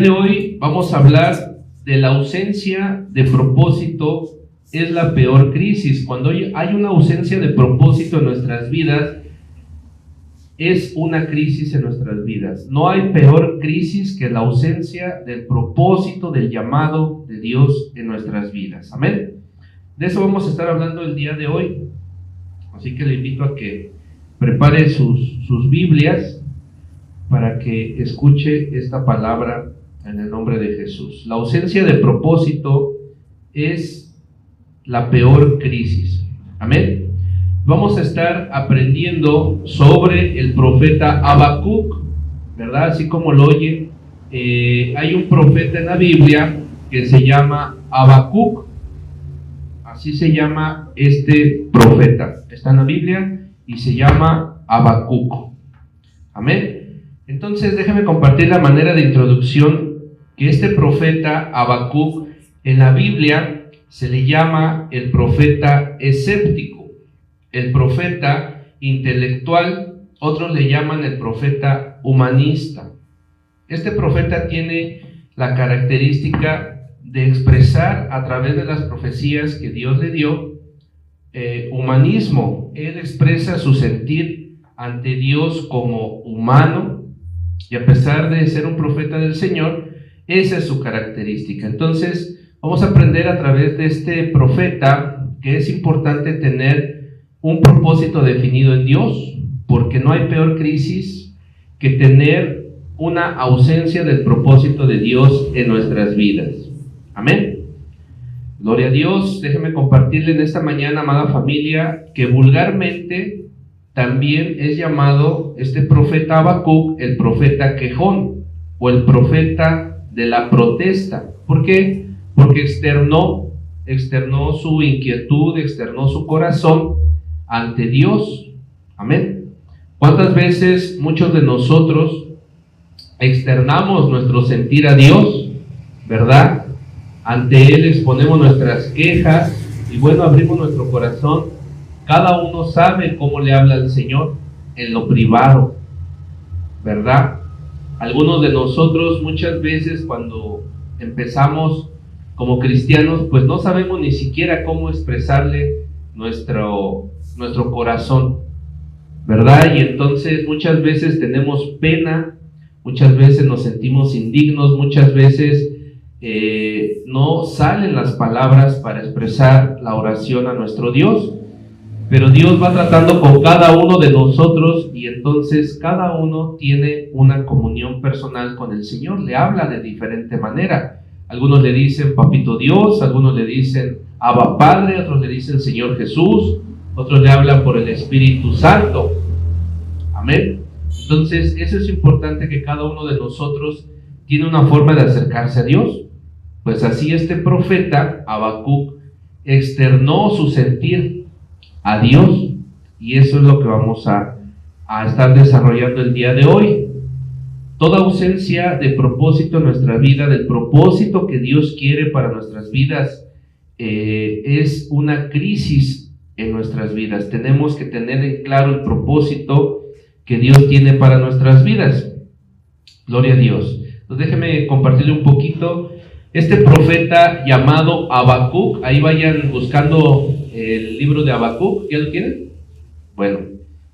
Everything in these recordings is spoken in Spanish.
De hoy vamos a hablar de la ausencia de propósito es la peor crisis. Cuando hay una ausencia de propósito en nuestras vidas, es una crisis en nuestras vidas. No hay peor crisis que la ausencia del propósito, del llamado de Dios en nuestras vidas. Amén. De eso vamos a estar hablando el día de hoy. Así que le invito a que prepare sus Biblias para que escuche esta palabra en el nombre de Jesús. La ausencia de propósito es la peor crisis. Amén. Vamos a estar aprendiendo sobre el profeta Habacuc, ¿verdad? Así como lo oye, hay un profeta en la Biblia que se llama Habacuc. Así se llama este profeta. Está en la Biblia y se llama Habacuc. Amén. Entonces déjeme compartir la manera de introducción que este profeta Habacuc en la Biblia se le llama el profeta escéptico, el profeta intelectual, otros le llaman el profeta humanista. Este profeta tiene la característica de expresar a través de las profecías que Dios le dio humanismo. Él expresa su sentir ante Dios como humano y a pesar de ser un profeta del Señor, esa es su característica. Entonces vamos a aprender a través de este profeta que es importante tener un propósito definido en Dios, porque no hay peor crisis que tener una ausencia del propósito de Dios en nuestras vidas. Amén. Gloria a Dios. Déjeme compartirle en esta mañana, amada familia, que vulgarmente también es llamado este profeta Habacuc el profeta quejón o el profeta de la protesta. ¿Por qué? Porque externó su inquietud, externó su corazón ante Dios. Amén. ¿Cuántas veces muchos de nosotros externamos nuestro sentir a Dios, verdad? Ante Él exponemos nuestras quejas y bueno, abrimos nuestro corazón. Cada uno sabe cómo le habla al Señor en lo privado, ¿verdad? Algunos de nosotros muchas veces cuando empezamos como cristianos, pues no sabemos ni siquiera cómo expresarle nuestro corazón, ¿verdad? Y entonces muchas veces tenemos pena, muchas veces nos sentimos indignos, muchas veces no salen las palabras para expresar la oración a nuestro Dios. Pero Dios va tratando con cada uno de nosotros y entonces cada uno tiene una comunión personal con el Señor, le habla de diferente manera. Algunos le dicen Papito Dios, algunos le dicen Abba Padre, otros le dicen Señor Jesús, otros le hablan por el Espíritu Santo. Amén. Entonces eso es importante, que cada uno de nosotros tiene una forma de acercarse a Dios. Pues así este profeta Habacuc externó su sentir a Dios, y eso es lo que vamos a estar desarrollando el día de hoy. Toda ausencia de propósito en nuestra vida, del propósito que Dios quiere para nuestras vidas, es una crisis en nuestras vidas. Tenemos que tener en claro el propósito que Dios tiene para nuestras vidas. Gloria a Dios. Entonces déjeme compartirle un poquito. Este profeta llamado Habacuc, ahí vayan buscando el libro de Habacuc, ¿ya lo tienen? Bueno,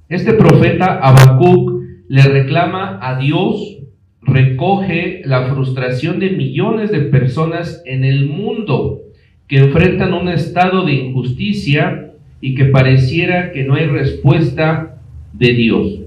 este profeta Habacuc le reclama a Dios, recoge la frustración de millones de personas en el mundo que enfrentan un estado de injusticia y que pareciera que no hay respuesta de Dios.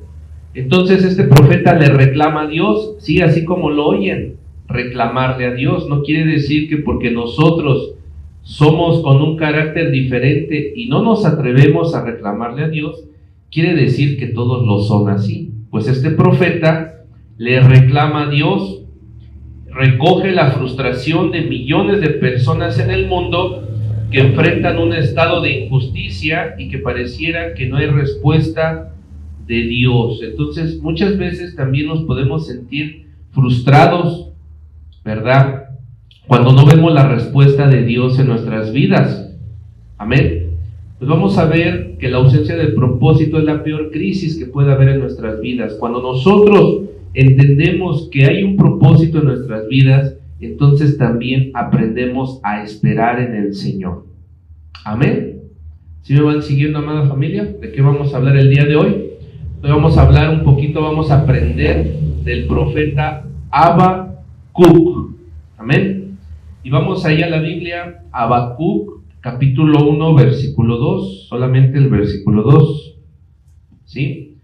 Entonces este profeta le reclama a Dios, sí, así como lo oyen, reclamarle a Dios. No quiere decir que porque nosotros somos con un carácter diferente y no nos atrevemos a reclamarle a Dios, quiere decir que todos lo son así. Pues este profeta le reclama a Dios, recoge la frustración de millones de personas en el mundo que enfrentan un estado de injusticia y que pareciera que no hay respuesta de Dios. Entonces muchas veces también nos podemos sentir frustrados, ¿verdad?, cuando no vemos la respuesta de Dios en nuestras vidas. Amén. Pues vamos a ver que la ausencia de propósito es la peor crisis que puede haber en nuestras vidas. Cuando nosotros entendemos que hay un propósito en nuestras vidas, entonces también aprendemos a esperar en el Señor. Amén. ¿Sí me van siguiendo, amada familia? ¿De qué vamos a hablar el día de hoy? Hoy vamos a hablar un poquito, vamos a aprender del profeta Habacuc. Amén. Y vamos ahí a la Biblia, Habacuc, capítulo 1, versículo 2, solamente el versículo 2. ¿Sí?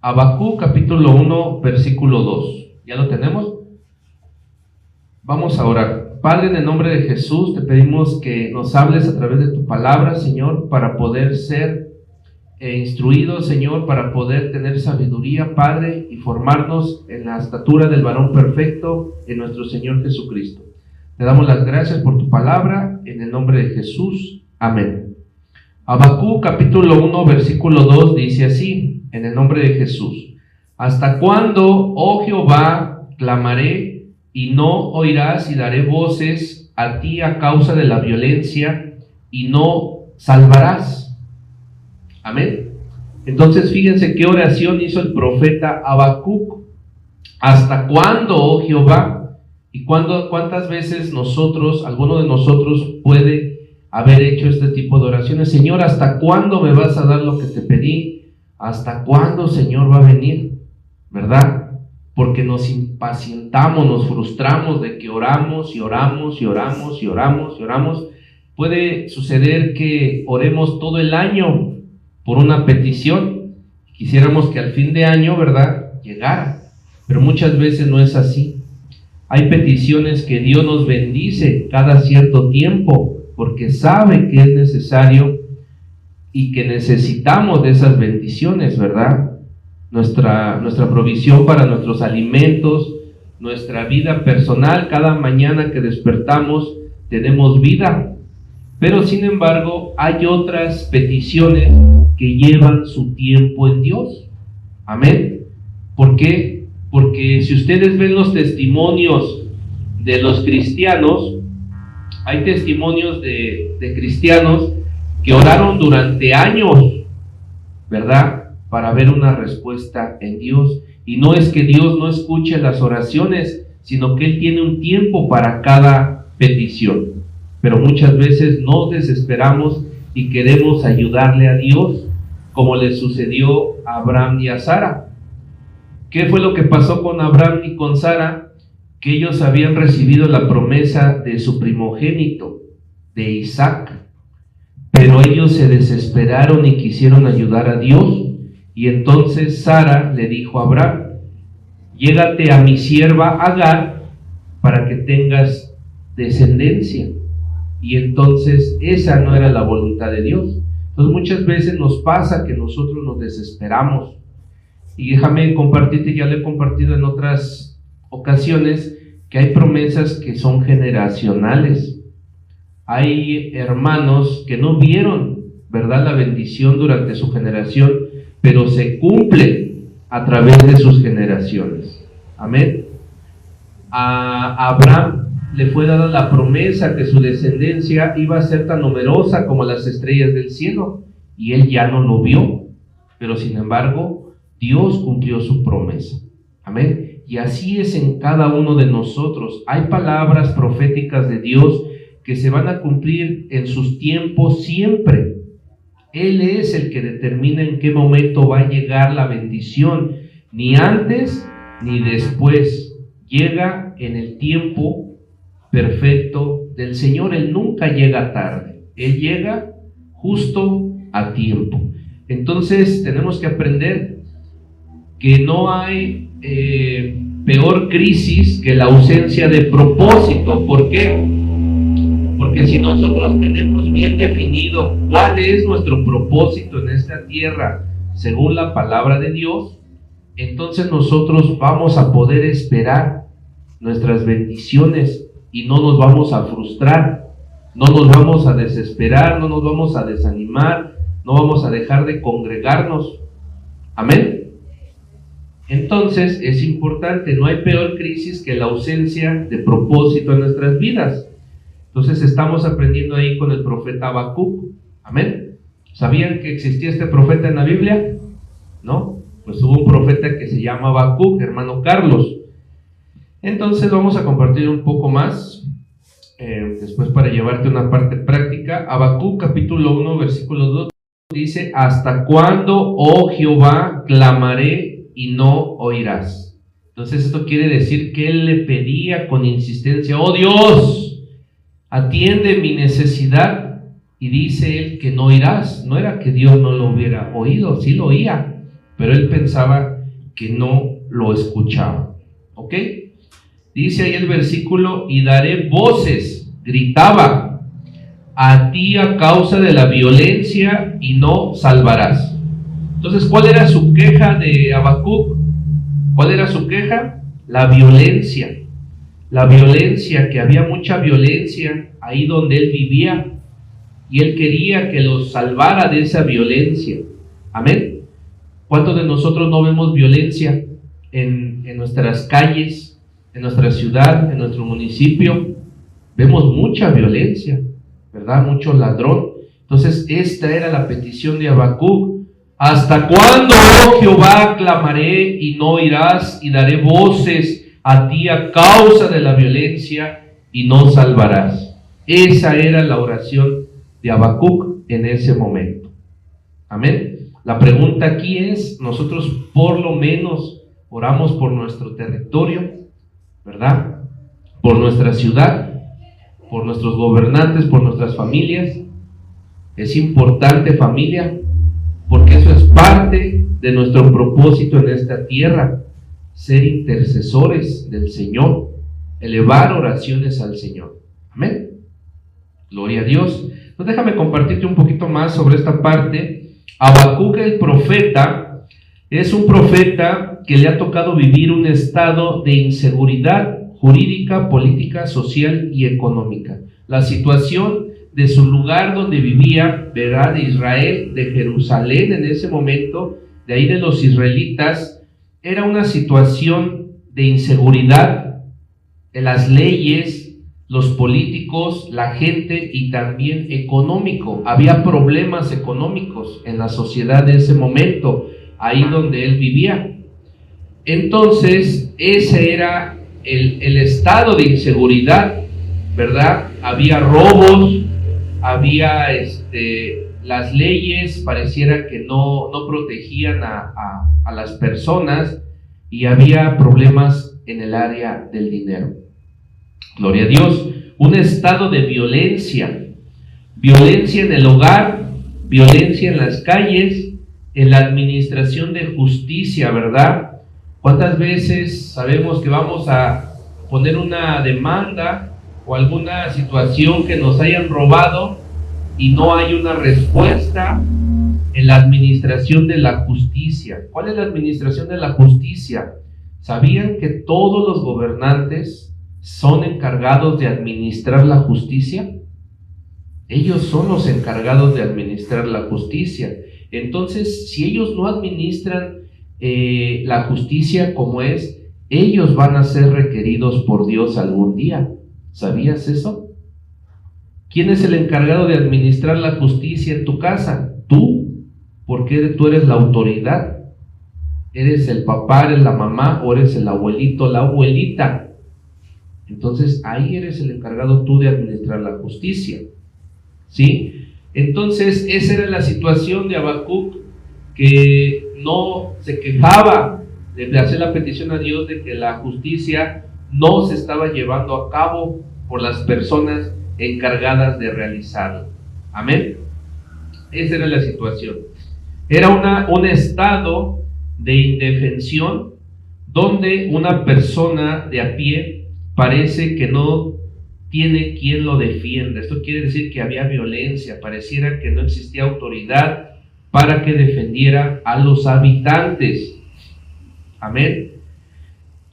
Habacuc, capítulo 1, versículo 2. ¿Ya lo tenemos? Vamos a orar. Padre, en el nombre de Jesús, te pedimos que nos hables a través de tu palabra, Señor, para poder ser instruidos, Señor, para poder tener sabiduría, Padre, y formarnos en la estatura del varón perfecto, en nuestro Señor Jesucristo. Te damos las gracias por tu palabra, en el nombre de Jesús. Amén. Habacuc, capítulo 1, versículo 2, dice así, en el nombre de Jesús: ¿Hasta cuándo, oh Jehová, clamaré y no oirás, y daré voces a ti a causa de la violencia, y no salvarás? Amén. Entonces fíjense qué oración hizo el profeta Habacuc. ¿Hasta cuándo, oh Jehová? ¿Y cuántas veces nosotros, alguno de nosotros puede haber hecho este tipo de oraciones? Señor, ¿hasta cuándo me vas a dar lo que te pedí? ¿Hasta cuándo, Señor, va a venir? ¿Verdad? Porque nos impacientamos, nos frustramos de que oramos y oramos y oramos y oramos y oramos. Puede suceder que oremos todo el año por una petición. Quisiéramos que al fin de año, ¿verdad?, llegara. Pero muchas veces no es así. Hay peticiones que Dios nos bendice cada cierto tiempo, porque sabe que es necesario y que necesitamos de esas bendiciones, ¿verdad? Nuestra provisión para nuestros alimentos, nuestra vida personal. Cada mañana que despertamos tenemos vida, pero sin embargo hay otras peticiones que llevan su tiempo en Dios. Amén. ¿Por qué? Porque si ustedes ven los testimonios de los cristianos, hay testimonios de cristianos que oraron durante años, ¿verdad?, para ver una respuesta en Dios. Y no es que Dios no escuche las oraciones, sino que Él tiene un tiempo para cada petición. Pero muchas veces nos desesperamos y queremos ayudarle a Dios, como le sucedió a Abraham y a Sara. ¿Qué fue lo que pasó con Abraham y con Sara? Que ellos habían recibido la promesa de su primogénito, de Isaac, pero ellos se desesperaron y quisieron ayudar a Dios. Y entonces Sara le dijo a Abraham: llégate a mi sierva Agar para que tengas descendencia. Y entonces esa no era la voluntad de Dios. Entonces muchas veces nos pasa que nosotros nos desesperamos. Y déjame compartirte, ya lo he compartido en otras ocasiones, que hay promesas que son generacionales. Hay hermanos que no vieron, ¿verdad?, la bendición durante su generación, pero se cumple a través de sus generaciones. Amén. A Abraham le fue dada la promesa que su descendencia iba a ser tan numerosa como las estrellas del cielo, y él ya no lo vio, pero sin embargo Dios cumplió su promesa. Amén. Y así es en cada uno de nosotros. Hay palabras proféticas de Dios que se van a cumplir en sus tiempos siempre. Él es el que determina en qué momento va a llegar la bendición, ni antes ni después. Llega en el tiempo perfecto del Señor. Él nunca llega tarde, Él llega justo a tiempo. Entonces tenemos que aprender que no hay peor crisis que la ausencia de propósito. ¿Por qué? Porque si nosotros tenemos bien definido cuál es nuestro propósito en esta tierra, según la palabra de Dios, entonces nosotros vamos a poder esperar nuestras bendiciones y no nos vamos a frustrar, no nos vamos a desesperar, no nos vamos a desanimar, no vamos a dejar de congregarnos. Amén. Entonces es importante, no hay peor crisis que la ausencia de propósito en nuestras vidas. Entonces estamos aprendiendo ahí con el profeta Habacuc. Amén. ¿Sabían que existía este profeta en la Biblia? ¿No? pues hubo un profeta que se llama Habacuc, hermano Carlos. Entonces vamos a compartir un poco más, después para llevarte una parte práctica. Habacuc capítulo 1, versículo 2 dice: ¿hasta cuándo, oh Jehová, clamaré y no oirás? Entonces esto quiere decir que él le pedía con insistencia: oh Dios, atiende mi necesidad. Y dice él que no oirás. No era que Dios no lo hubiera oído, sí lo oía, pero él pensaba que no lo escuchaba. ¿Ok? Dice ahí el versículo: y daré voces, gritaba, a ti a causa de la violencia y no salvarás. Entonces, ¿cuál era su queja de Habacuc? ¿Cuál era su queja? La violencia. La violencia, que había mucha violencia ahí donde él vivía, y él quería que los salvara de esa violencia. Amén. ¿Cuántos de nosotros no vemos violencia en nuestras calles, en nuestra ciudad, en nuestro municipio? Vemos mucha violencia, ¿verdad? Mucho ladrón. Entonces esta era la petición de Habacuc: ¿hasta cuándo, oh Jehová, clamaré y no oirás, y daré voces a ti a causa de la violencia y no salvarás? Esa era la oración de Habacuc en ese momento. Amén. La pregunta aquí es: nosotros por lo menos oramos por nuestro territorio, ¿verdad? Por nuestra ciudad, por nuestros gobernantes, por nuestras familias. Es importante, familia, porque eso es parte de nuestro propósito en esta tierra: ser intercesores del Señor, elevar oraciones al Señor. Amén. Gloria a Dios. Entonces déjame compartirte un poquito más sobre esta parte. Habacuc, el profeta, es un profeta que le ha tocado vivir un estado de inseguridad jurídica, política, social y económica. La situación de su lugar donde vivía, ¿verdad?, de Israel, de Jerusalén en ese momento, de ahí de los israelitas, era una situación de inseguridad en las leyes, los políticos, la gente, y también económico. Había problemas económicos en la sociedad de ese momento, ahí donde él vivía. Entonces, ese era el estado de inseguridad, ¿verdad? Había robos, había las leyes pareciera que no protegían a las personas, y había problemas en el área del dinero. Gloria a Dios. Un estado de violencia. Violencia en el hogar, violencia en las calles, en la administración de justicia, ¿verdad? ¿Cuántas veces sabemos que vamos a poner una demanda o alguna situación que nos hayan robado y no hay una respuesta en la administración de la justicia? ¿Cuál es la administración de la justicia? ¿Sabían que todos los gobernantes son encargados de administrar la justicia? Ellos son los encargados de administrar la justicia. Entonces, si ellos no administran la justicia como es, ellos van a ser requeridos por Dios algún día. ¿Sabías eso? ¿Quién es el encargado de administrar la justicia en tu casa? Tú, porque tú eres la autoridad. Eres el papá, eres la mamá, o eres el abuelito, la abuelita. Entonces ahí eres el encargado tú de administrar la justicia, ¿sí? Entonces esa era la situación de Habacuc, que no se quejaba de hacer la petición a Dios de que la justicia no se estaba llevando a cabo por las personas encargadas de realizarla. Amén. Esa era la situación. Era un estado de indefensión donde una persona de a pie parece que no tiene quien lo defienda. Esto quiere decir que había violencia, pareciera que no existía autoridad para que defendiera a los habitantes. Amén.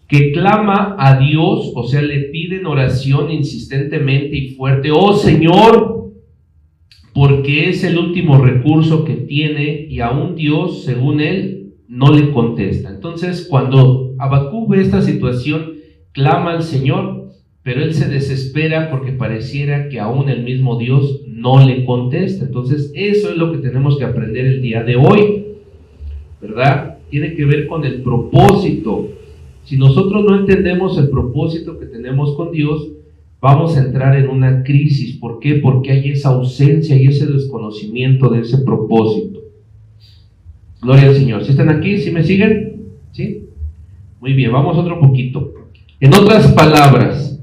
Que clama a Dios, o sea, le pide en oración insistentemente y fuerte: oh Señor, porque es el último recurso que tiene, y aún Dios, según él, no le contesta. Entonces, cuando Habacuc ve esta situación, clama al Señor, pero él se desespera porque pareciera que aún el mismo Dios no le contesta. Entonces eso es lo que tenemos que aprender el día de hoy, ¿verdad? tiene que ver con el propósito. Si nosotros no entendemos el propósito que tenemos con Dios, vamos a entrar en una crisis. ¿Por qué? Porque hay esa ausencia y ese desconocimiento de ese propósito. Gloria al Señor. ¿Sí están aquí? ¿Sí me siguen? ¿Sí? Muy bien, vamos otro poquito. En otras palabras,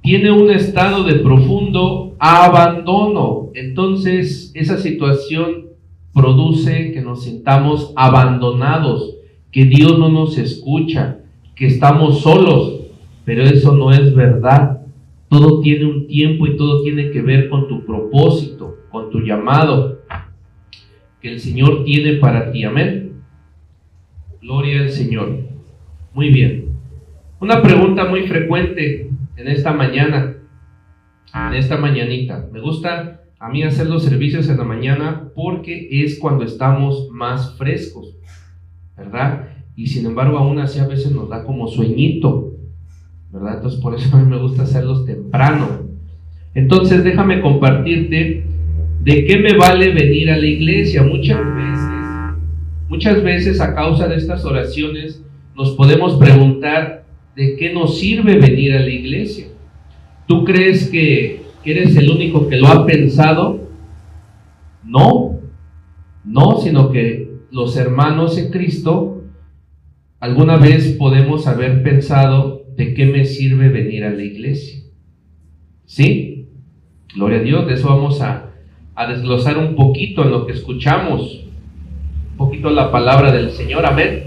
tiene un estado de profundo abandono. Entonces, esa situación produce que nos sintamos abandonados, que Dios no nos escucha, que estamos solos. Pero eso no es verdad. Todo tiene un tiempo y todo tiene que ver con tu propósito, con tu llamado que el Señor tiene para ti. Amén. Gloria al Señor. Muy bien. Una pregunta muy frecuente en esta mañana, en esta mañanita. Me gusta a mí hacer los servicios en la mañana porque es cuando estamos más frescos, ¿verdad? Y sin embargo, aún así a veces nos da como sueñito, ¿verdad? Entonces por eso a mí me gusta hacerlos temprano. Entonces déjame compartirte de qué me vale venir a la iglesia. Muchas veces a causa de estas oraciones nos podemos preguntar de qué nos sirve venir a la iglesia. ¿Tú crees que eres el único que lo ha pensado? No, sino que los hermanos en Cristo alguna vez podemos haber pensado de qué me sirve venir a la iglesia. ¿Sí? Gloria a Dios. De eso vamos a desglosar un poquito en lo que escuchamos, un poquito la palabra del Señor. Amén.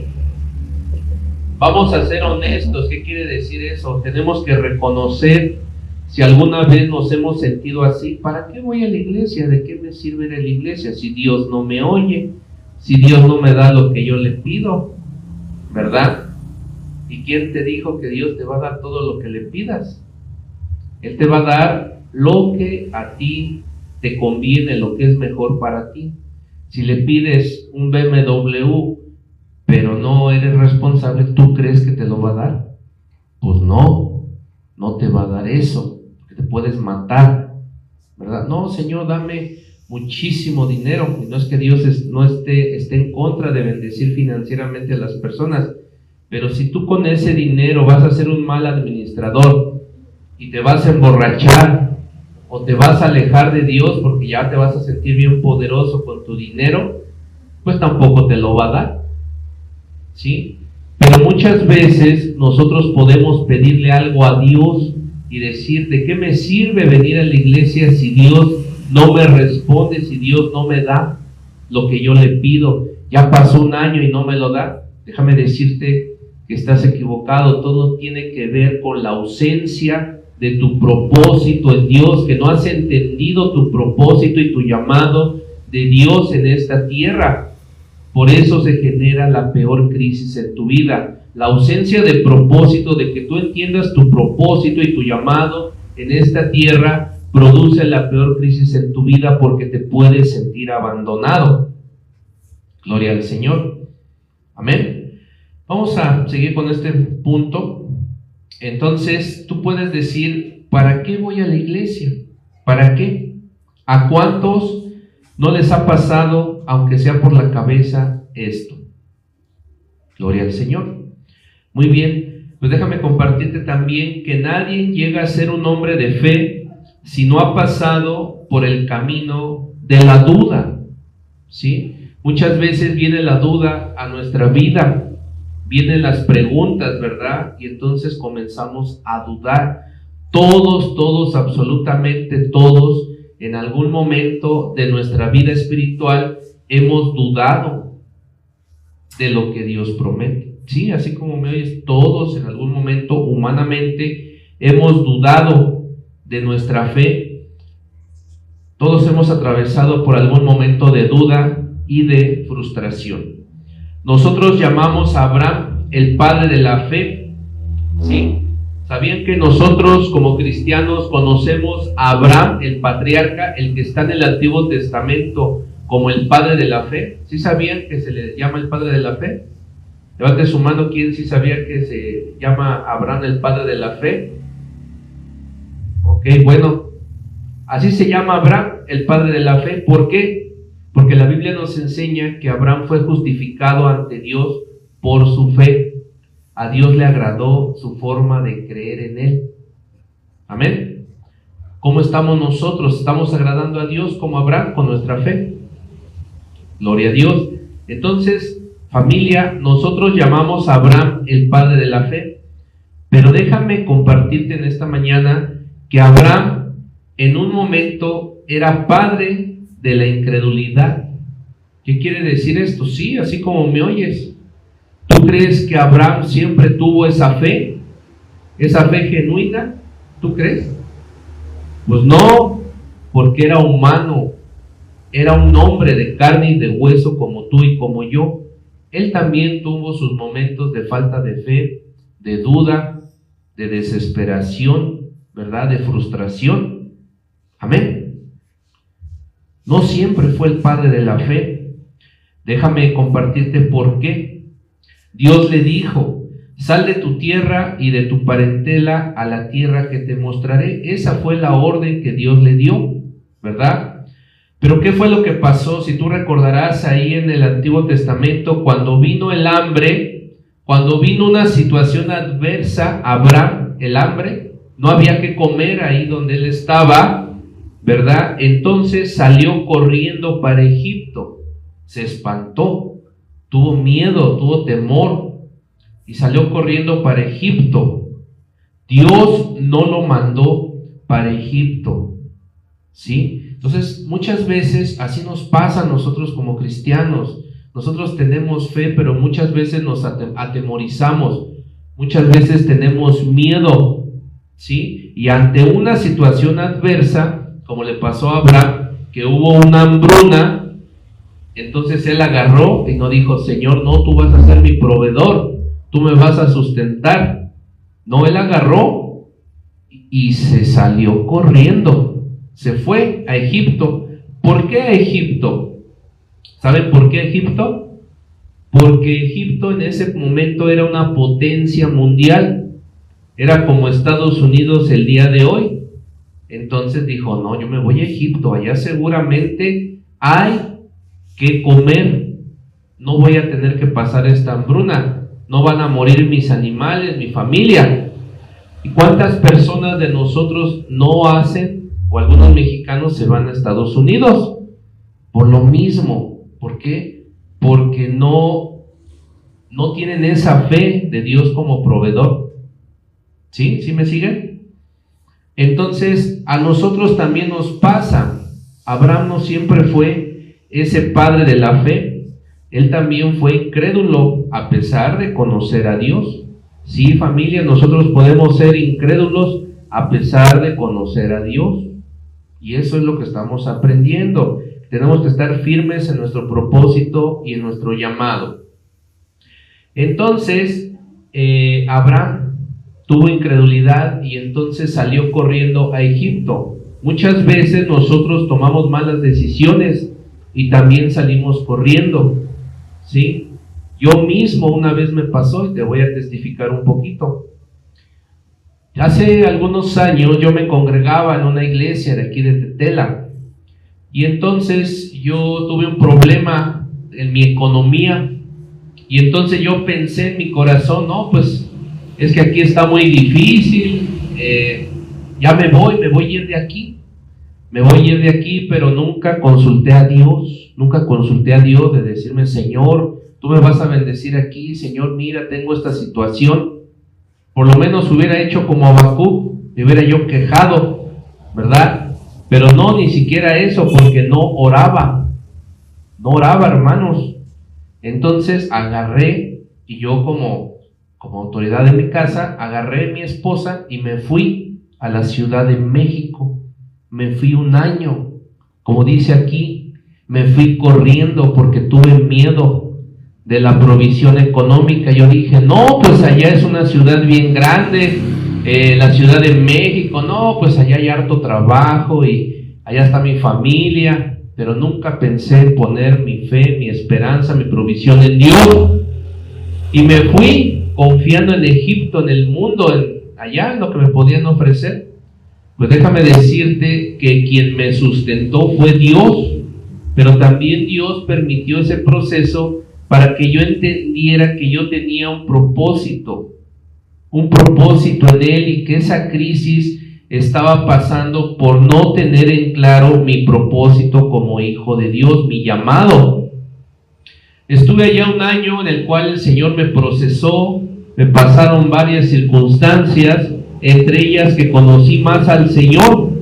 Vamos a ser honestos. ¿Qué quiere decir eso? Tenemos que reconocer si alguna vez nos hemos sentido así. ¿Para qué voy a la iglesia? ¿De qué me sirve ir a la iglesia si Dios no me oye? Si Dios no me da lo que yo le pido, ¿verdad? ¿Y quién te dijo que Dios te va a dar todo lo que le pidas? Él te va a dar lo que a ti te conviene, lo que es mejor para ti. Si le pides un BMW, pero no eres responsable, ¿tú crees que te lo va a dar? Pues no te va a dar eso, porque te puedes matar, ¿verdad? No, Señor, dame muchísimo dinero. Y no es que Dios no esté en contra de bendecir financieramente a las personas, pero si tú con ese dinero vas a ser un mal administrador y te vas a emborrachar, o te vas a alejar de Dios porque ya te vas a sentir bien poderoso con tu dinero, pues tampoco te lo va a dar, ¿sí? Pero muchas veces nosotros podemos pedirle algo a Dios y decir, ¿de qué me sirve venir a la iglesia si Dios no me responde, si Dios no me da lo que yo le pido? Ya pasó un año y no me lo da. Déjame decirte que estás equivocado. Todo tiene que ver con la ausencia de tu propósito en Dios, que no has entendido tu propósito y tu llamado de Dios en esta tierra. Por eso se genera la peor crisis en tu vida, la ausencia de propósito, de que tú entiendas tu propósito y tu llamado en esta tierra, produce la peor crisis en tu vida porque te puedes sentir abandonado. Gloria al Señor. Amén. Vamos a seguir con este punto. Entonces, tú puedes decir, ¿para qué voy a la iglesia? ¿Para qué? ¿A cuántos no les ha pasado, aunque sea por la cabeza, esto? Gloria al Señor. Muy bien, pues déjame compartirte también que nadie llega a ser un hombre de fe si no ha pasado por el camino de la duda, ¿sí? Muchas veces viene la duda a nuestra vida, vienen las preguntas, ¿verdad? Y entonces comenzamos a dudar. Todos, absolutamente todos, en algún momento de nuestra vida espiritual hemos dudado de lo que Dios promete. Sí, así como me oyes, todos en algún momento humanamente hemos dudado de nuestra fe. Todos hemos atravesado por algún momento de duda y de frustración. Nosotros llamamos a Abraham el padre de la fe, ¿sí? ¿Sabían que nosotros como cristianos conocemos a Abraham, el patriarca, el que está en el Antiguo Testamento, como el padre de la fe? ¿Sí sabían que se le llama el padre de la fe? Levante su mano, ¿quién sí sabía que se llama Abraham el padre de la fe? Ok, bueno, así se llama Abraham el padre de la fe. ¿Por qué? Porque la Biblia nos enseña que Abraham fue justificado ante Dios por su fe. A Dios le agradó su forma de creer en Él. Amén. ¿Cómo estamos nosotros? ¿Estamos agradando a Dios como Abraham con nuestra fe? Gloria a Dios. Entonces, familia, nosotros llamamos a Abraham el padre de la fe. Pero déjame compartirte en esta mañana que Abraham en un momento era padre de la incredulidad. ¿Qué quiere decir esto? Sí, así como me oyes. ¿Tú crees que Abraham siempre tuvo esa fe genuina? ¿Tú crees? Pues no, porque era humano, era un hombre de carne y de hueso como tú y como yo. Él también tuvo sus momentos de falta de fe, de duda, de desesperación, ¿verdad? De frustración. Amén. No siempre fue el padre de la fe. Déjame compartirte por qué. Dios le dijo: sal de tu tierra y de tu parentela a la tierra que te mostraré. Esa fue la orden que Dios le dio, ¿verdad? Pero ¿qué fue lo que pasó? Si tú recordarás ahí en el Antiguo Testamento, cuando vino el hambre, cuando vino una situación adversa a Abraham, el hambre, no había que comer ahí donde él estaba, ¿verdad? Entonces salió corriendo para Egipto, se espantó, tuvo miedo, tuvo temor y salió corriendo para Egipto. Dios no lo mandó para Egipto, ¿sí? Entonces muchas veces así nos pasa a nosotros como cristianos. Nosotros tenemos fe, pero muchas veces nos atemorizamos, muchas veces tenemos miedo, ¿sí? Y ante una situación adversa, como le pasó a Abraham, que hubo una hambruna, entonces él agarró y no dijo: Señor, no, tú vas a ser mi proveedor, tú me vas a sustentar. No, él agarró y se salió corriendo, se fue a Egipto. ¿Por qué a Egipto? ¿Saben por qué Egipto? Porque Egipto en ese momento era una potencia mundial, era como Estados Unidos el día de hoy. Entonces dijo: no, yo me voy a Egipto, allá seguramente hay que comer, no voy a tener que pasar esta hambruna, no van a morir mis animales, mi familia. ¿Y cuántas personas de nosotros no hacen, o algunos mexicanos se van a Estados Unidos? Por lo mismo. ¿Por qué? Porque no tienen esa fe de Dios como proveedor. ¿Sí? ¿Sí me siguen? Entonces, a nosotros también nos pasa. Abraham no siempre fue ese padre de la fe. Él también fue incrédulo a pesar de conocer a Dios. Sí, familia, nosotros podemos ser incrédulos a pesar de conocer a Dios. Y eso es lo que estamos aprendiendo. Tenemos que estar firmes en nuestro propósito y en nuestro llamado. Entonces, Abraham tuvo incredulidad y entonces salió corriendo a Egipto. Muchas veces nosotros tomamos malas decisiones y también salimos corriendo, ¿sí? Yo mismo una vez me pasó y te voy a testificar un poquito. Hace algunos años yo me congregaba en una iglesia de aquí de Tetela. Y entonces yo tuve un problema en mi economía y entonces yo pensé en mi corazón: no, pues es que aquí está muy difícil, ya me voy a ir de aquí, pero nunca consulté a Dios de decirme: Señor, tú me vas a bendecir aquí, Señor, mira, tengo esta situación. Por lo menos hubiera hecho como Habacuc, me hubiera yo quejado, ¿verdad? Pero no, ni siquiera eso, porque no oraba, hermanos. Entonces agarré, y yo como autoridad de mi casa, agarré a mi esposa y me fui a la Ciudad de México. Me fui un año, como dice aquí, me fui corriendo porque tuve miedo de la provisión económica. Yo dije: no, pues allá es una ciudad bien grande, la Ciudad de México, no, pues allá hay harto trabajo y allá está mi familia. Pero nunca pensé en poner mi fe, mi esperanza, mi provisión en Dios. Y me fui confiando en Egipto, en el mundo, allá en lo que me podían ofrecer. Pues déjame decirte que quien me sustentó fue Dios, pero también Dios permitió ese proceso para que yo entendiera que yo tenía un propósito en Él, y que esa crisis estaba pasando por no tener en claro mi propósito como hijo de Dios, mi llamado. Estuve allá un año en el cual el Señor me procesó, me pasaron varias circunstancias, entre ellas que conocí más al Señor,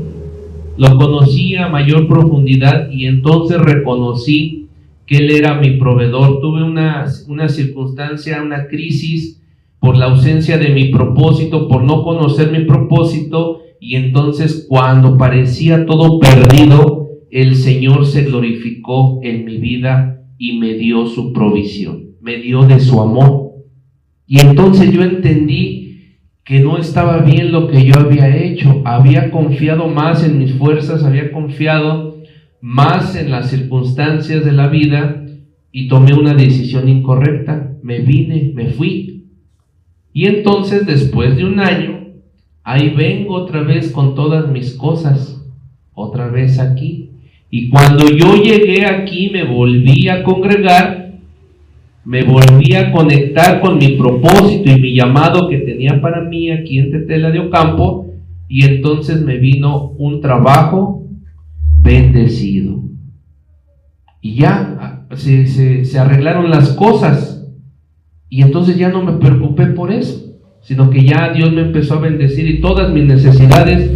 lo conocí a mayor profundidad, y entonces reconocí que Él era mi proveedor. Tuve una circunstancia, una crisis por la ausencia de mi propósito, por no conocer mi propósito, y entonces cuando parecía todo perdido, el Señor se glorificó en mi vida y me dio su provisión, me dio de su amor. Y entonces yo entendí que no estaba bien lo que yo había hecho. Había confiado más en mis fuerzas, había confiado más en las circunstancias de la vida, y tomé una decisión incorrecta. Me fui. Y entonces, después de un año, ahí vengo otra vez con todas mis cosas, otra vez aquí. Y cuando yo llegué aquí, me volví a congregar, me volví a conectar con mi propósito y mi llamado que tenía para mí aquí en Tetela de Ocampo, y entonces me vino un trabajo bendecido. Y ya se arreglaron las cosas, y entonces ya no me preocupé por eso, sino que ya Dios me empezó a bendecir y todas mis necesidades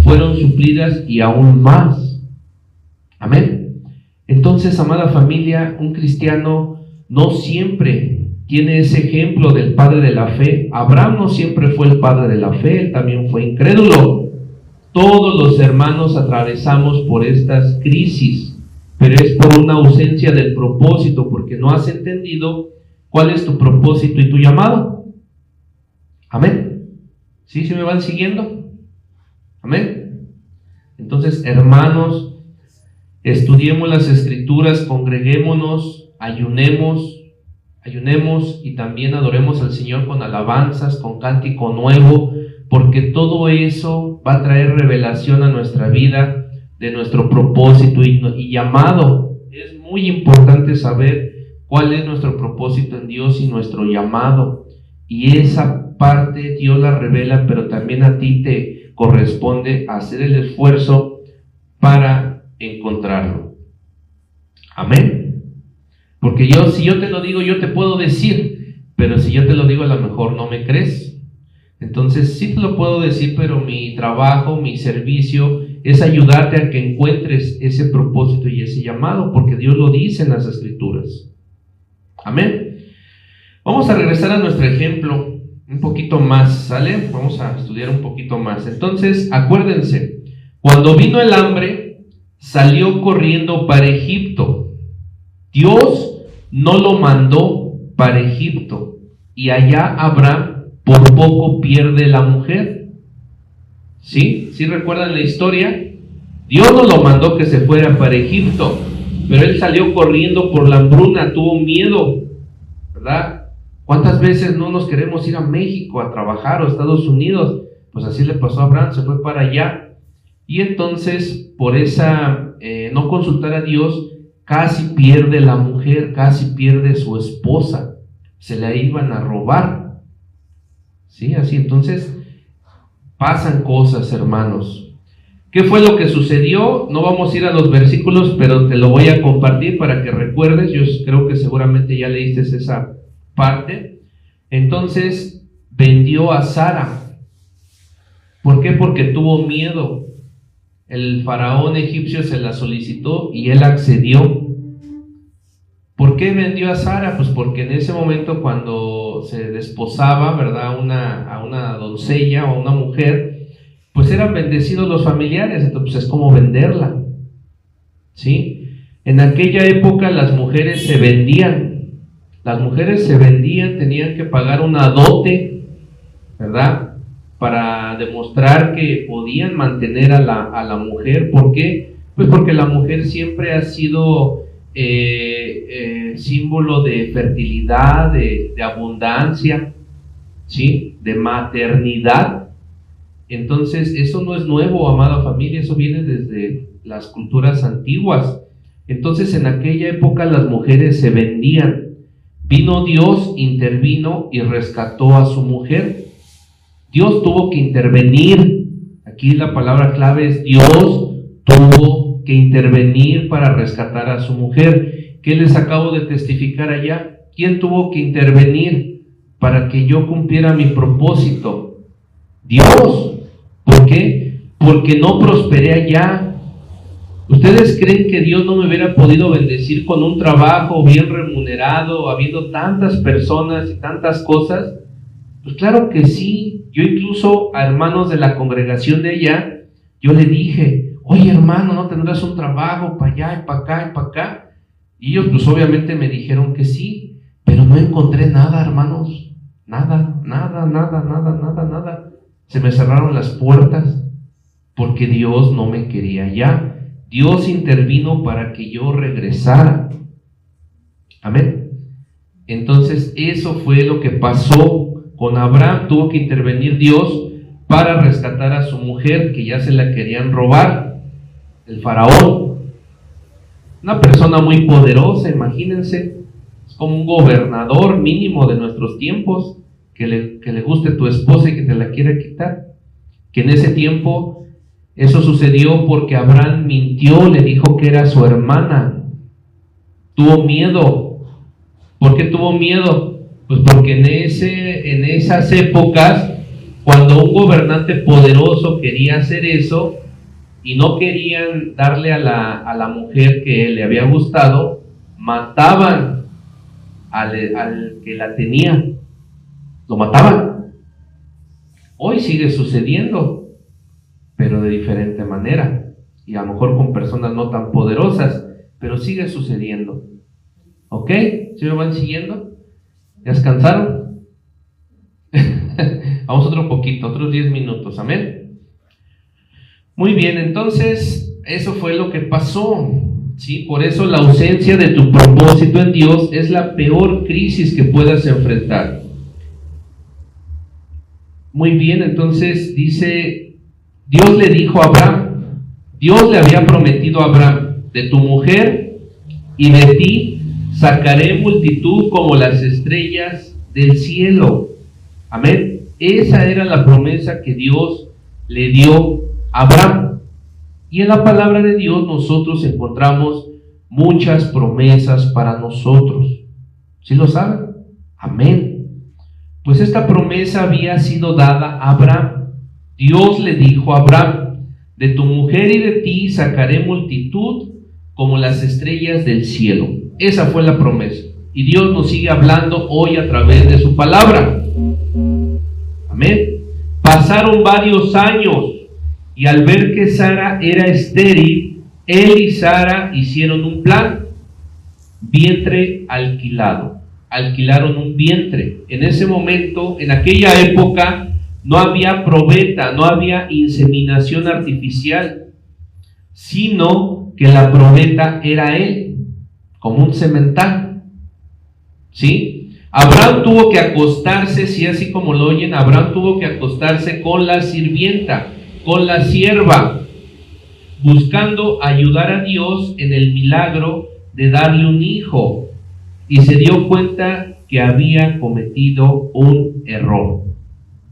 fueron suplidas y aún más. Amén. Entonces, amada familia, un cristiano no siempre tiene ese ejemplo del padre de la fe. Abraham no siempre fue el padre de la fe, él también fue incrédulo. Todos los hermanos atravesamos por estas crisis, pero es por una ausencia del propósito, porque no has entendido cuál es tu propósito y tu llamado. Amén. ¿Sí me van siguiendo? Amén. Entonces, hermanos, estudiemos las Escrituras, congreguémonos, ayunemos y también adoremos al Señor con alabanzas, con cántico nuevo, porque todo eso va a traer revelación a nuestra vida de nuestro propósito y llamado. Es muy importante saber cuál es nuestro propósito en Dios y nuestro llamado, y esa parte Dios la revela, pero también a ti te corresponde hacer el esfuerzo para encontrarlo. Amén. Porque si yo te lo digo, yo te puedo decir, pero si yo te lo digo, a lo mejor no me crees. Entonces sí te lo puedo decir, pero mi trabajo, mi servicio es ayudarte a que encuentres ese propósito y ese llamado, porque Dios lo dice en las Escrituras. Amén. Vamos a regresar a nuestro ejemplo un poquito más, ¿sale? Vamos a estudiar un poquito más. Entonces, acuérdense, cuando vino el hambre, salió corriendo para Egipto. Dios no lo mandó para Egipto, y allá Abraham por poco pierde la mujer. ¿Sí? ¿Sí recuerdan la historia? Dios no lo mandó que se fuera para Egipto, pero él salió corriendo por la hambruna, tuvo miedo, ¿verdad? ¿Cuántas veces no nos queremos ir a México a trabajar o a Estados Unidos? Pues así le pasó a Abraham, se fue para allá. Y entonces, por esa no consultar a Dios, casi pierde la mujer, casi pierde su esposa. Se la iban a robar. ¿Sí? Así, entonces, pasan cosas, hermanos. ¿Qué fue lo que sucedió? No vamos a ir a los versículos, pero te lo voy a compartir para que recuerdes. Yo creo que seguramente ya leíste esa parte. Entonces, vendió a Sara. ¿Por qué? Porque tuvo miedo. El faraón egipcio se la solicitó y él accedió. ¿Por qué vendió a Sara? Pues porque en ese momento, cuando se desposaba, ¿verdad?, a una doncella o a una mujer, pues eran bendecidos los familiares, entonces pues es como venderla, ¿sí? En aquella época las mujeres se vendían, tenían que pagar una dote, ¿verdad?, para demostrar que podían mantener a la mujer. ¿Por qué? Pues porque la mujer siempre ha sido símbolo de fertilidad, de abundancia, ¿sí?, de maternidad. Entonces eso no es nuevo, amada familia, eso viene desde las culturas antiguas. Entonces en aquella época las mujeres se vendían. Vino Dios, intervino y rescató a su mujer. Dios tuvo que intervenir. Aquí la palabra clave es Dios tuvo que intervenir para rescatar a su mujer. ¿Qué les acabo de testificar allá? ¿Quién tuvo que intervenir para que yo cumpliera mi propósito? Dios. ¿Por qué? Porque no prosperé allá. ¿Ustedes creen que Dios no me hubiera podido bendecir con un trabajo bien remunerado, habiendo tantas personas y tantas cosas? Pues claro que sí. Yo incluso a hermanos de la congregación de allá, yo le dije, oye hermano, ¿no tendrás un trabajo para allá y para acá y para acá? Y ellos pues obviamente me dijeron que sí, pero no encontré nada, hermanos. Nada. Se me cerraron las puertas porque Dios no me quería allá. Dios intervino para que yo regresara. Amén. Entonces eso fue lo que pasó con Abraham. Tuvo que intervenir Dios para rescatar a su mujer, que ya se la querían robar, el faraón. Una persona muy poderosa, imagínense. Es como un gobernador mínimo de nuestros tiempos, que le guste tu esposa y que te la quiera quitar. Que en ese tiempo eso sucedió porque Abraham mintió, le dijo que era su hermana. Tuvo miedo. ¿Por qué tuvo miedo? Pues porque en esas épocas, cuando un gobernante poderoso quería hacer eso y no querían darle a la mujer que le había gustado, mataban al que la tenía. Lo mataban. Hoy sigue sucediendo, pero de diferente manera, y a lo mejor con personas no tan poderosas, pero sigue sucediendo. ¿Ok? ¿Sí me van siguiendo? ¿Ya descansaron? Vamos otro poquito, otros 10 minutos, amén. Muy bien, entonces, eso fue lo que pasó, ¿sí? Por eso la ausencia de tu propósito en Dios es la peor crisis que puedas enfrentar. Muy bien, entonces dice, Dios le dijo a Abraham, Dios le había prometido a Abraham, de tu mujer y de ti sacaré multitud como las estrellas del cielo. Amén. Esa era la promesa que Dios le dio a Abraham. Y en la palabra de Dios nosotros encontramos muchas promesas para nosotros. ¿Sí lo saben? Amén. Pues esta promesa había sido dada a Abraham. Dios le dijo a Abraham, de tu mujer y de ti sacaré multitud como las estrellas del cielo. Esa fue la promesa. Y Dios nos sigue hablando hoy a través de su palabra. Amén. Pasaron varios años y al ver que Sara era estéril, él y Sara hicieron un plan. Vientre alquilado. Alquilaron un vientre. En ese momento, en aquella época, no había probeta, no había inseminación artificial, sino que la probeta era él, como un semental. ¿Sí? Abraham tuvo que acostarse, si así como lo oyen, Abraham tuvo que acostarse con la sirvienta, con la sierva, buscando ayudar a Dios en el milagro de darle un hijo. Y se dio cuenta que había cometido un error.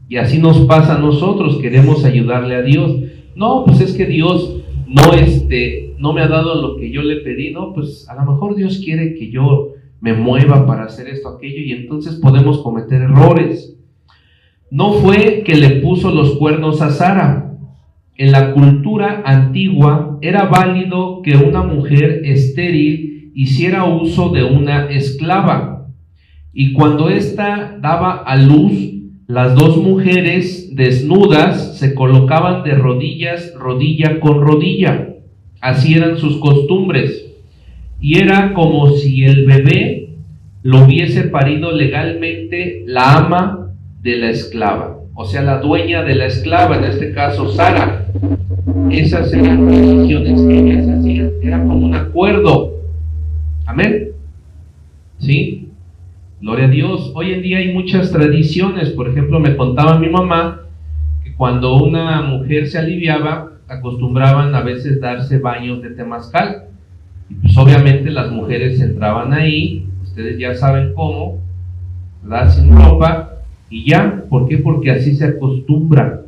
Y así nos pasa a nosotros, queremos ayudarle a Dios. No, pues es que Dios no me ha dado lo que yo le pedí. No, pues a lo mejor Dios quiere que yo me mueva para hacer esto, aquello, y entonces podemos cometer errores. No fue que le puso los cuernos a Sara. En la cultura antigua era válido que una mujer estéril hiciera uso de una esclava, y cuando ésta daba a luz, las dos mujeres desnudas se colocaban de rodillas, rodilla con rodilla. Así eran sus costumbres, y era como si el bebé lo hubiese parido legalmente la ama de la esclava, o sea, la dueña de la esclava, en este caso Sara. Esas eran las decisiones que ellas hacían, era como un acuerdo. Amén. ¿Sí? Gloria a Dios. Hoy en día hay muchas tradiciones. Por ejemplo, me contaba mi mamá que cuando una mujer se aliviaba, acostumbraban a veces darse baños de temazcal. Y pues obviamente las mujeres entraban ahí, ustedes ya saben cómo, ¿verdad? Sin ropa, y ya. ¿Por qué? Porque así se acostumbra.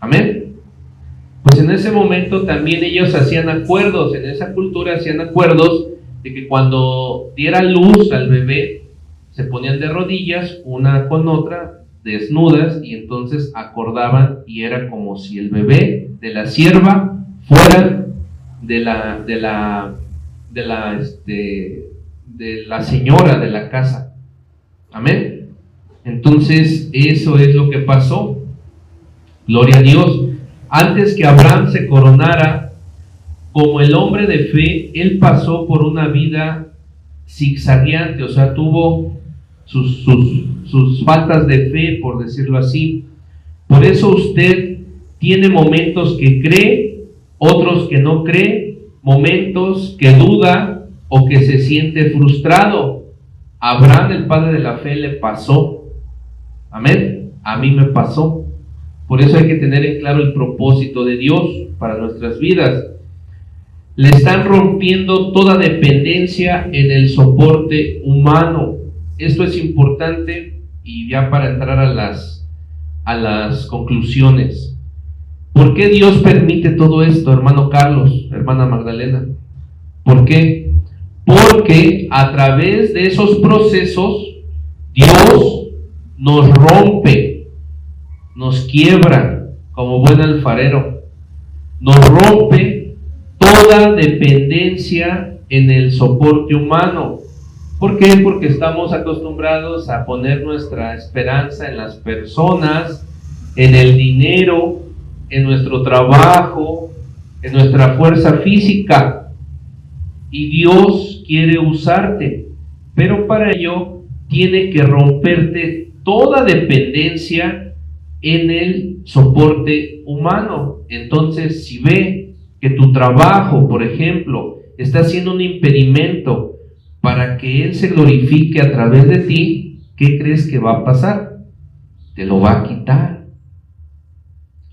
Amén. Pues en ese momento también ellos hacían acuerdos, en esa cultura hacían acuerdos de que cuando diera luz al bebé, se ponían de rodillas, una con otra, desnudas, y entonces acordaban, y era como si el bebé de la sierva fuera de la señora de la casa. Amén. Entonces eso es lo que pasó. Gloria a Dios. Antes que Abraham se coronara como el hombre de fe, él pasó por una vida zigzagueante, o sea, tuvo sus faltas de fe, por decirlo así. Por eso usted tiene momentos que cree, otros que no cree, momentos que duda o que se siente frustrado. Abraham, el padre de la fe, le pasó. Amén. A mí me pasó. Por eso hay que tener en claro el propósito de Dios para nuestras vidas. Le están rompiendo toda dependencia en el soporte humano. Esto es importante, y ya para entrar a las conclusiones. ¿Por qué Dios permite todo esto, hermano Carlos, hermana Magdalena? ¿Por qué? Porque a través de esos procesos Dios nos rompe, nos quiebra como buen alfarero, nos rompe toda dependencia en el soporte humano. ¿Por qué? Porque estamos acostumbrados a poner nuestra esperanza en las personas, en el dinero, en nuestro trabajo, en nuestra fuerza física. Y Dios quiere usarte, pero para ello tiene que romperte toda dependencia en el soporte humano. Entonces, si ve que tu trabajo, por ejemplo, está siendo un impedimento para que Él se glorifique a través de ti, ¿qué crees que va a pasar? Te lo va a quitar.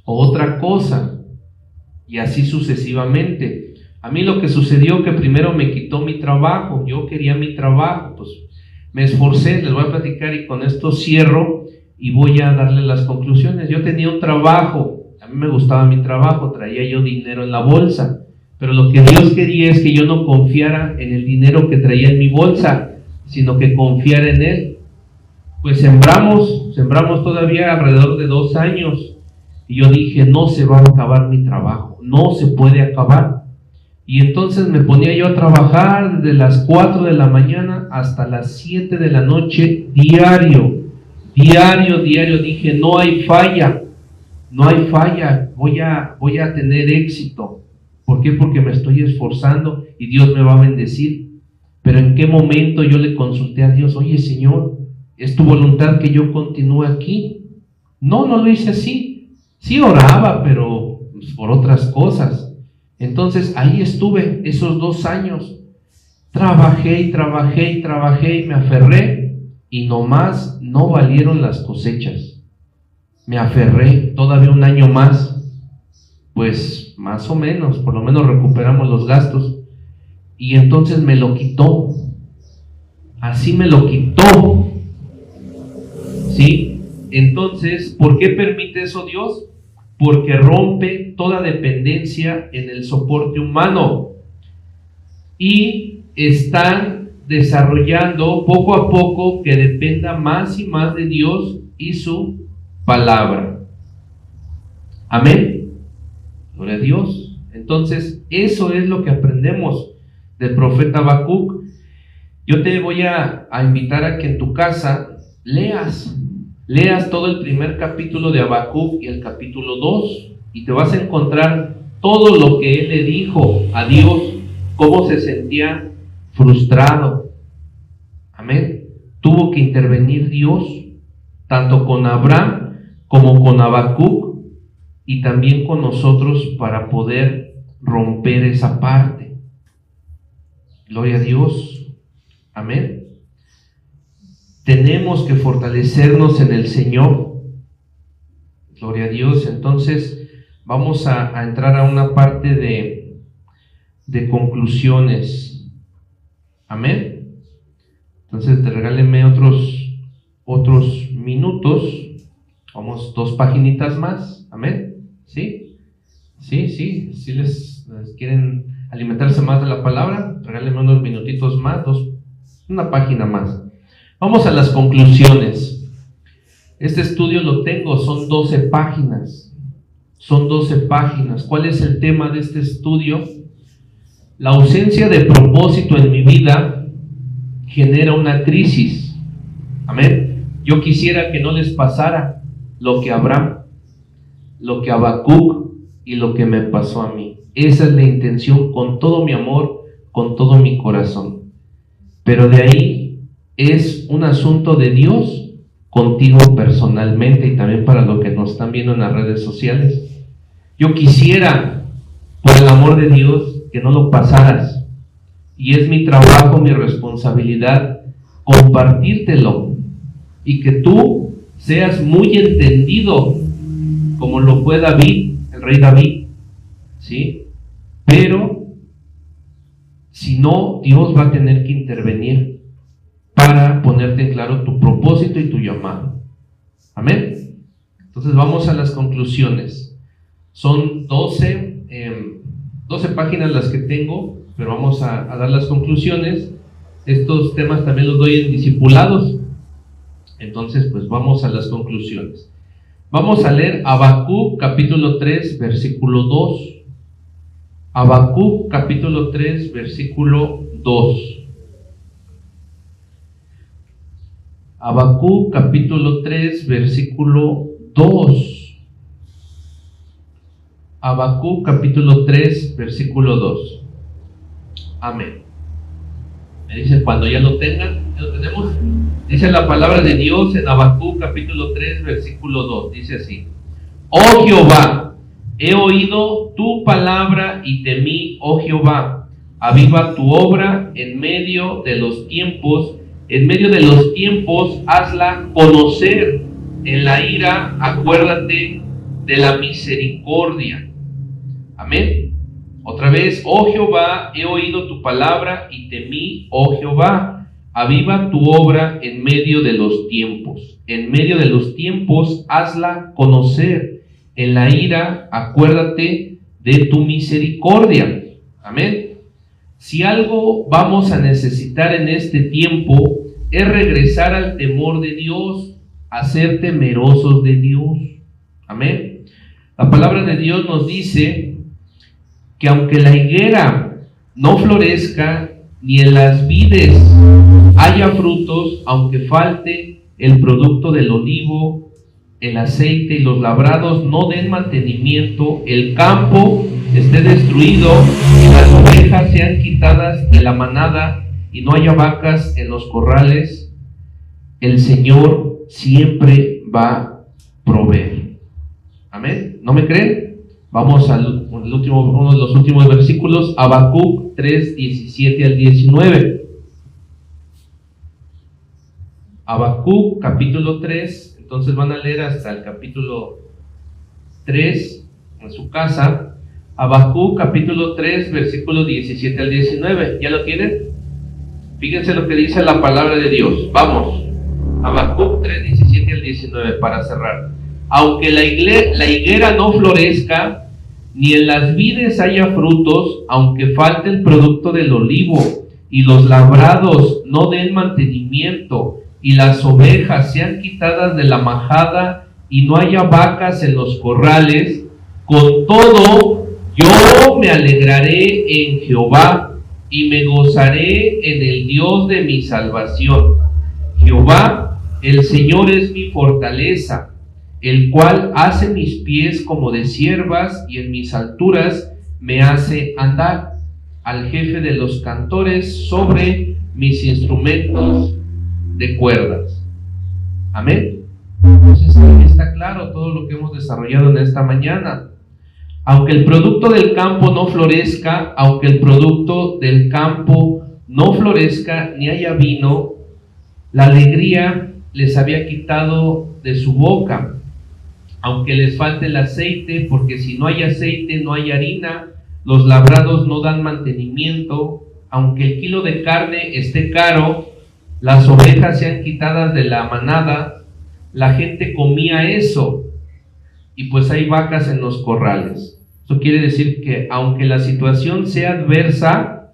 Otra cosa, y así sucesivamente. A mí lo que sucedió que primero me quitó mi trabajo. Yo quería mi trabajo, pues me esforcé, les voy a platicar y con esto cierro y voy a darle las conclusiones. Yo tenía un trabajo, a mí me gustaba mi trabajo, traía yo dinero en la bolsa, pero lo que Dios quería es que yo no confiara en el dinero que traía en mi bolsa, sino que confiara en Él. Pues sembramos todavía alrededor de 2 años, y yo dije, no se va a acabar mi trabajo, no se puede acabar. Y entonces me ponía yo a trabajar desde las 4 de la mañana hasta las 7 de la noche, diario, dije, no hay falla, voy a tener éxito. ¿Por qué? Porque me estoy esforzando y Dios me va a bendecir. Pero ¿en qué momento yo le consulté a Dios? Oye, Señor, ¿es tu voluntad que yo continúe aquí? No lo hice así. Sí oraba, pero pues, por otras cosas. Entonces ahí estuve esos 2 años. Trabajé y me aferré, y nomás no valieron las cosechas. Me aferré todavía 1 año más, pues más o menos, por lo menos recuperamos los gastos, y entonces me lo quitó. Así me lo quitó. ¿Sí? Entonces, ¿por qué permite eso Dios? Porque rompe toda dependencia en el soporte humano, y están desarrollando poco a poco que dependa más y más de Dios y su palabra. Amén. Gloria a Dios. Entonces, eso es lo que aprendemos del profeta Habacuc. Yo te voy a invitar a que en tu casa leas todo el primer capítulo de Habacuc y el capítulo 2, y te vas a encontrar todo lo que él le dijo a Dios, cómo se sentía frustrado. Amén. Tuvo que intervenir Dios, tanto con Abraham como con Habacuc, y también con nosotros, para poder romper esa parte. Gloria a Dios. Amén. Tenemos que fortalecernos en el Señor. Gloria a Dios. Entonces vamos a entrar a una parte de conclusiones. Amén. Entonces, regáleme otros minutos. Vamos 2 paginitas más. Amén. ¿Sí? Sí. Si les quieren alimentarse más de la palabra, regáleme unos minutitos más, una página más. Vamos a las conclusiones. Este estudio lo tengo, son 12 páginas. ¿Cuál es el tema de este estudio? La ausencia de propósito en mi vida genera una crisis. Amén. Yo quisiera que no les pasara lo que a Abraham, lo que a Habacuc y lo que me pasó a mí. Esa es la intención, con todo mi amor, con todo mi corazón. Pero de ahí es un asunto de Dios contigo personalmente y también para los que nos están viendo en las redes sociales. Yo quisiera, por el amor de Dios, que no lo pasaras. Y es mi trabajo, mi responsabilidad, compartírtelo. Y que tú seas muy entendido, como lo fue David, el rey David. ¿Sí? Pero, si no, Dios va a tener que intervenir para ponerte en claro tu propósito y tu llamado. Amén. Entonces vamos a las conclusiones. Son 12 páginas las que tengo, pero vamos a dar las conclusiones. Estos temas también los doy en discipulados. Entonces, pues vamos a las conclusiones. Vamos a leer Habacuc capítulo 3, versículo 2. Habacuc capítulo 3, versículo 2. Habacuc capítulo 3, versículo 2. Habacuc capítulo 3, versículo 2. Amén. Me dice cuando ya lo tengan, ya lo tenemos. Dice la palabra de Dios en Habacuc capítulo 3, versículo 2. Dice así: Oh Jehová, he oído tu palabra y temí, oh Jehová. Aviva tu obra en medio de los tiempos. En medio de los tiempos, hazla conocer. En la ira, acuérdate de la misericordia. Amén. Otra vez: Oh Jehová, he oído tu palabra y temí, oh Jehová. Aviva tu obra en medio de los tiempos. En medio de los tiempos, hazla conocer. En la ira, acuérdate de tu misericordia. Amén. Si algo vamos a necesitar en este tiempo, es regresar al temor de Dios, a ser temerosos de Dios. Amén. La palabra de Dios nos dice que aunque la higuera no florezca, ni en las vides haya frutos, aunque falte el producto del olivo, el aceite y los labrados no den mantenimiento, el campo esté destruido y las ovejas sean quitadas de la manada y no haya vacas en los corrales, el Señor siempre va a proveer. Amén. ¿No me creen? Vamos uno de los últimos versículos, Habacuc 3, 17 al 19. Habacuc capítulo 3, entonces van a leer hasta el capítulo 3 en su casa. Habacuc capítulo 3, versículos 17 al 19. ¿Ya lo tienen? Fíjense lo que dice la palabra de Dios. Vamos. Habacuc 3, 17 al 19 para cerrar. Aunque la higuera no florezca, ni en las vides haya frutos, aunque falte el producto del olivo, y los labrados no den mantenimiento, y las ovejas sean quitadas de la majada, y no haya vacas en los corrales, con todo yo me alegraré en Jehová, y me gozaré en el Dios de mi salvación. Jehová, el Señor es mi fortaleza, el cual hace mis pies como de ciervas y en mis alturas me hace andar. Al jefe de los cantores sobre mis instrumentos de cuerdas. Amén. Entonces está claro todo lo que hemos desarrollado en esta mañana. Aunque el producto del campo no florezca, ni haya vino, la alegría les había quitado de su boca. Aunque les falte el aceite, porque si no hay aceite no hay harina, los labrados no dan mantenimiento, aunque el kilo de carne esté caro las ovejas sean quitadas de la manada, la gente comía eso, y pues hay vacas en los corrales. Eso quiere decir que aunque la situación sea adversa,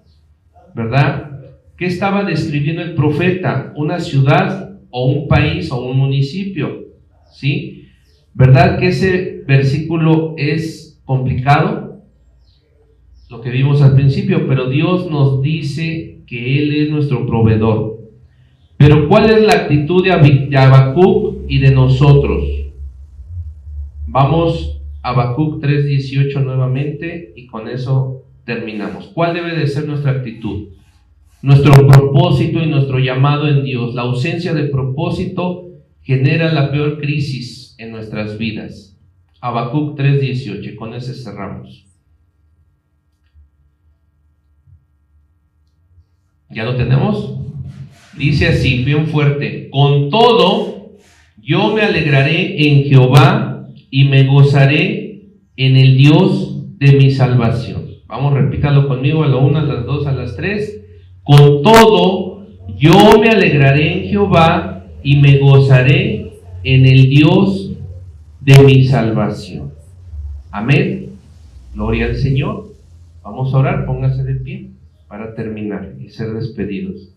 ¿verdad? ¿Qué estaba describiendo el profeta? Una ciudad o un país o un municipio, ¿sí? ¿Verdad que ese versículo es complicado? Lo que vimos al principio, pero Dios nos dice que Él es nuestro proveedor. Pero ¿cuál es la actitud de Habacuc y de nosotros? Vamos a Habacuc 3:18 nuevamente y con eso terminamos. ¿Cuál debe de ser nuestra actitud? Nuestro propósito y nuestro llamado en Dios. La ausencia de propósito genera la peor crisis en nuestras vidas. Habacuc 3:18, con ese cerramos. ¿Ya lo tenemos? Dice así, bien fuerte: con todo, yo me alegraré en Jehová y me gozaré en el Dios de mi salvación. Vamos, repítalo conmigo a la 1, a las 2, a las 3. Con todo, yo me alegraré en Jehová y me gozaré en el Dios de mi salvación. Amén. Gloria al Señor. Vamos a orar, póngase de pie para terminar y ser despedidos.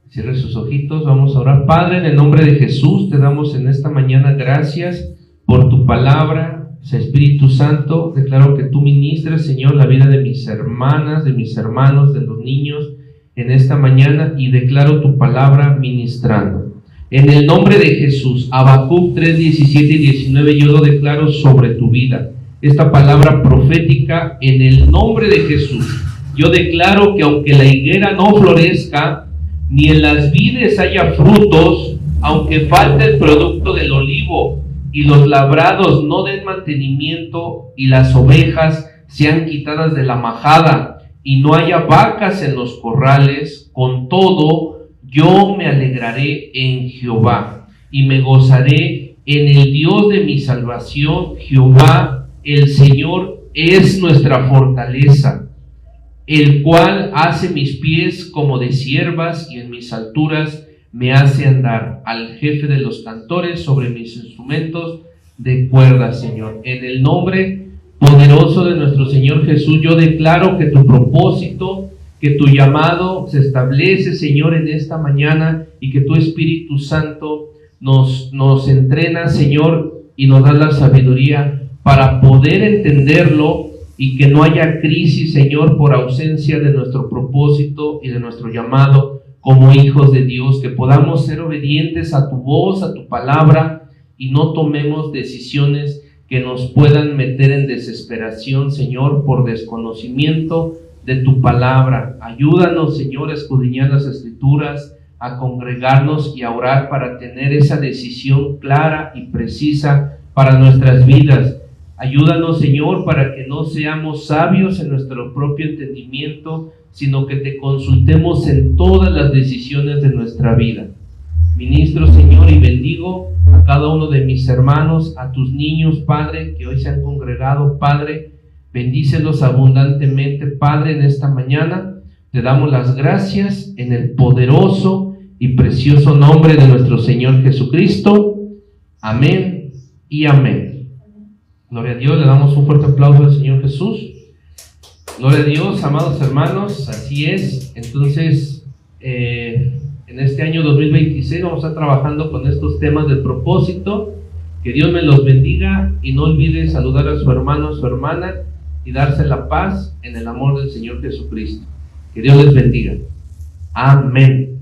Cierre sus ojitos, vamos a orar. Padre, en el nombre de Jesús, te damos en esta mañana gracias por tu palabra. Espíritu Santo, declaro que tú ministras, Señor, la vida de mis hermanas, de mis hermanos, de los niños en esta mañana, y declaro tu palabra ministrando. En el nombre de Jesús, Habacuc 3:17 y 19, yo lo declaro sobre tu vida. Esta palabra profética, en el nombre de Jesús, yo declaro que aunque la higuera no florezca, ni en las vides haya frutos, aunque falte el producto del olivo, y los labrados no den mantenimiento, y las ovejas sean quitadas de la majada, y no haya vacas en los corrales, con todo yo me alegraré en Jehová, y me gozaré en el Dios de mi salvación. Jehová, el Señor, es nuestra fortaleza, el cual hace mis pies como de ciervas, y en mis alturas me hace andar. Al jefe de los cantores sobre mis instrumentos de cuerda, Señor. En el nombre poderoso de nuestro Señor Jesús, yo declaro que tu propósito, que tu llamado se establece, Señor, en esta mañana, y que tu Espíritu Santo nos entrena, Señor, y nos da la sabiduría para poder entenderlo, y que no haya crisis, Señor, por ausencia de nuestro propósito y de nuestro llamado como hijos de Dios, que podamos ser obedientes a tu voz, a tu palabra, y no tomemos decisiones que nos puedan meter en desesperación, Señor, por desconocimiento de tu palabra. Ayúdanos, Señor, a escudriñar las Escrituras, a congregarnos y a orar para tener esa decisión clara y precisa para nuestras vidas. Ayúdanos, Señor, para que no seamos sabios en nuestro propio entendimiento, sino que te consultemos en todas las decisiones de nuestra vida. Ministro, Señor, y bendigo a cada uno de mis hermanos, a tus niños, Padre, que hoy se han congregado, Padre. Bendícelos abundantemente, Padre, en esta mañana. Te damos las gracias en el poderoso y precioso nombre de nuestro Señor Jesucristo. Amén y amén. Gloria a Dios. Le damos un fuerte aplauso al Señor Jesús. Gloria a Dios, amados hermanos, así es. Entonces, en este año 2026 vamos a estar trabajando con estos temas del propósito. Que Dios me los bendiga, y no olvide saludar a su hermano, a su hermana, y darse la paz en el amor del Señor Jesucristo. Que Dios les bendiga. Amén.